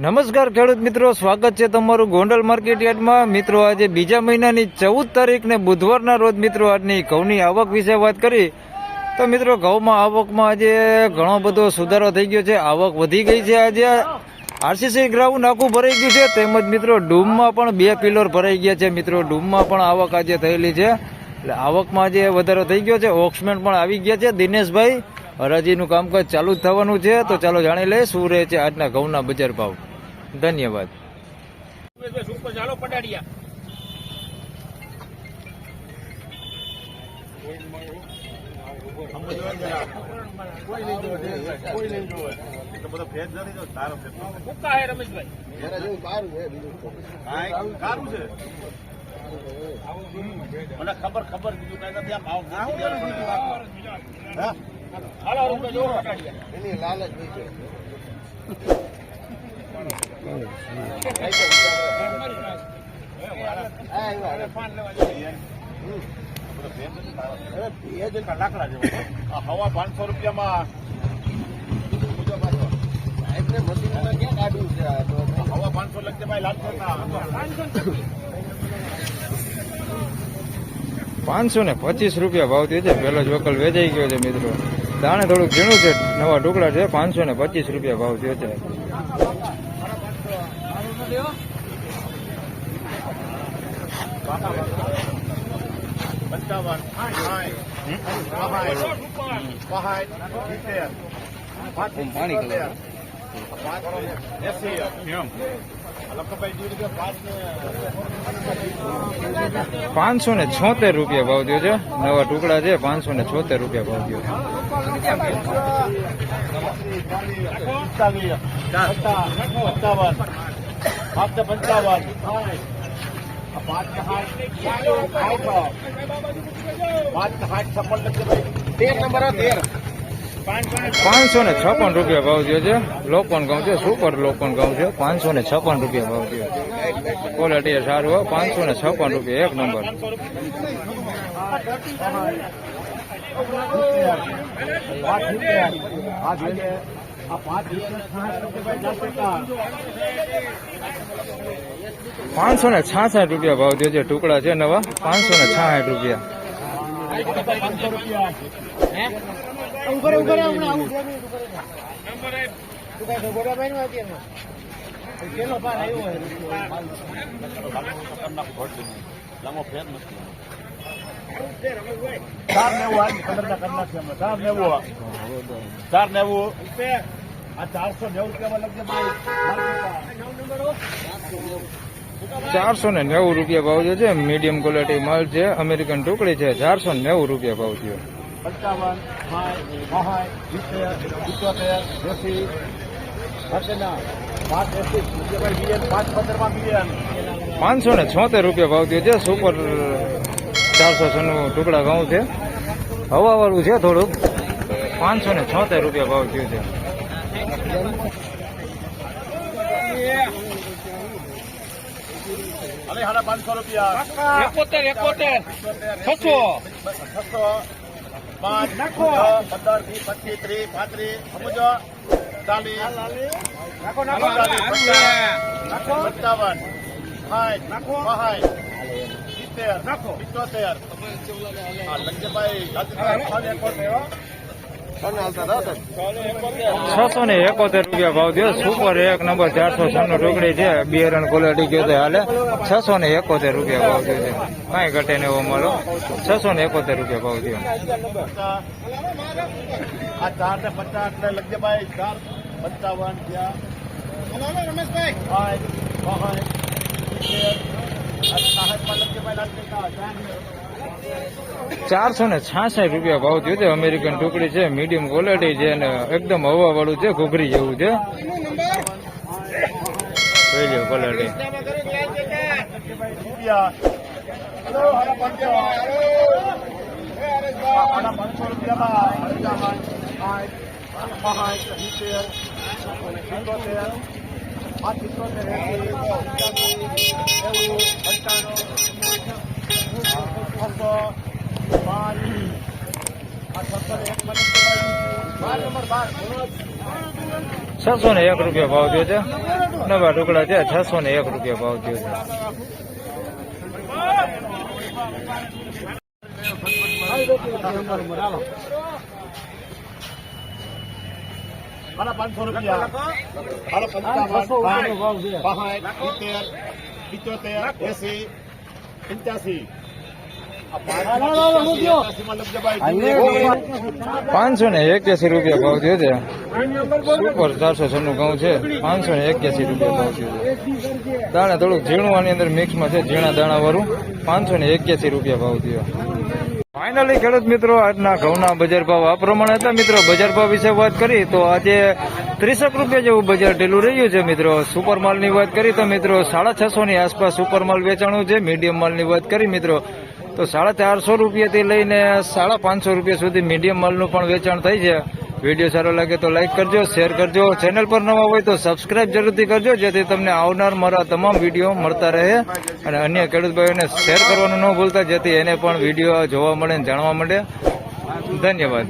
નમસ્કાર ખેડૂત મિત્રો, સ્વાગત છે તમારું ગોંડલ માર્કેટ યાર્ડમાં। મિત્રો આજે બીજા મહિનાની 14 તારીખ ને બુધવારના રોજ મિત્રો આજની ઘઉંની આવક વિશે વાત કરી તો મિત્રો ઘઉંમાં આવકમાં આજે ઘણો બધો સુધારો થઈ ગયો છે, આવક વધી ગઈ છે। આજે આરસીસી ગ્રાઉન્ડ આખું ભરાઈ ગયું છે, તેમજ મિત્રો ડૂમમાં પણ 2 પિલર ભરાઈ ગયા છે। મિત્રો ડૂમમાં પણ આવક આજે થયેલી છે, એટલે આવકમાં આજે વધારો થઈ ગયો છે। ઓક્સમેન પણ આવી ગયા છે। દિનેશભાઈ હરાજીનું કામકાજ ચાલુ જ થવાનું છે, તો ચાલો જાણી લઈએ શું રહે છે આજના ઘઉંના બજાર ભાવ। ધન્યવાદ। મને ખબર બીજું કઈ નથી આ ભાવ એની લાલચ નહીં છે। હવા 500 રૂપિયામાં ક્યાં કાઢવું છે? હવા 500 લખજે ભાઈ, લાલ 525 રૂપિયા ભાવ થયો છે। પેલો જ વકલ વેચાઈ ગયો છે મિત્રો, દાણે થોડુંક ઝીણું છે, નવા ટુકડા છે। 525 રૂપિયા ભાવ થયો છે। 576 રૂપિયા ભાવ થયો છે, નવા ટુકડા છે। 576 રૂપિયા ભાવ થયો છે। 556 રૂપિયા ભાવ થયો છે। લોકન ઘઉં છે, સુપર લોકન ઘઉં છે। 556 રૂપિયા ભાવ થયો છે, ક્વોલિટી સારું હોય। 556 રૂપિયા એક નંબર। 566 રૂપિયા ભાવ થયો છે, ટુકડા છે નવા। 566 રૂપિયા। 490 રૂપિયા ભાવ થયો છે, મીડિયમ ક્વોલિટી માલ છે, અમેરિકન ટુકડી છે। 490 રૂપિયા ભાવ થયો। 576 રૂપિયા ભાવ થયો છે, સુપર 496 ટુકડા ઘઉં છે, હવાવાળું છે થોડુંક। 576 રૂપિયા ભાવ થયો છે। 500 રૂપિયા 71 600 5 નાખો 15 20 25 30 35 સમજો 671 રૂપિયા ભાવ થયો। સુપર એક નંબર 496 ટુકડી છે, બિયરન ક્વોલિટી ગયો તો હાલે। 671 રૂપિયા ભાવ થયો છે, કઈ ઘટે ને એવો મળો। 671 રૂપિયા ભાવ થયો। 450 લખજે ભાઈ, 466 રૂપિયા ભાવ થયો છે, અમેરિકન ટુકડી છે, મીડિયમ ક્વોલિટી છે અને એકદમ હવા વાળું છે, ઘૂઘરી જેવું છે। જોઈ લો ક્વોલિટી। 5 12 નંબર 12 ₹601 ભાવ થયો છે. નવા ટુકડા છે, ₹601 ભાવ થયો છે. હાલો 500 રૂપિયા. હાલો 55, 60, 70, 75, 80, 85. ₹581 ભાવ થયો છે. સુપર 496 ઘઉં છે. ₹581 ભાવ થયો છે. દાણા થોડુંક ઝીણું આની અંદર મિક્સમાં છે, ઝીણા દાણા વાળું. ₹581 ભાવ થયો. ફાઇનલી ખેડૂત મિત્રો આજના ઘઉંના બજાર ભાવ આ પ્રમાણે હતા. મિત્રો બજાર ભાવ વિશે વાત કરી તો આજે ₹30 જેવું બજાર ઢીલું રહ્યું છે. મિત્રો સુપર માલની વાત કરી તો મિત્રો 650 ની આસપાસ સુપર માલ વેચાણું છે. મીડિયમ માલની વાત કરી મિત્રો તો ₹450 થી લઈને ₹550 સુધી મીડિયમ માલનું પણ વેચાણ થાય છે. વિડીયો સારો લાગે તો લાઈક કરજો, શેર કરજો. ચેનલ પર નવા હોય તો સબસ્ક્રાઇબ જરૂરથી કરજો, જેથી તમને આવનાર મારા તમામ વિડીયો મળતા રહે. અને અન્ય ખેડૂત ભાઈઓને શેર કરવાનું ન ભૂલતા, જેથી એને પણ વિડીયો જોવા મળે અને જાણવા મળે. ધન્યવાદ.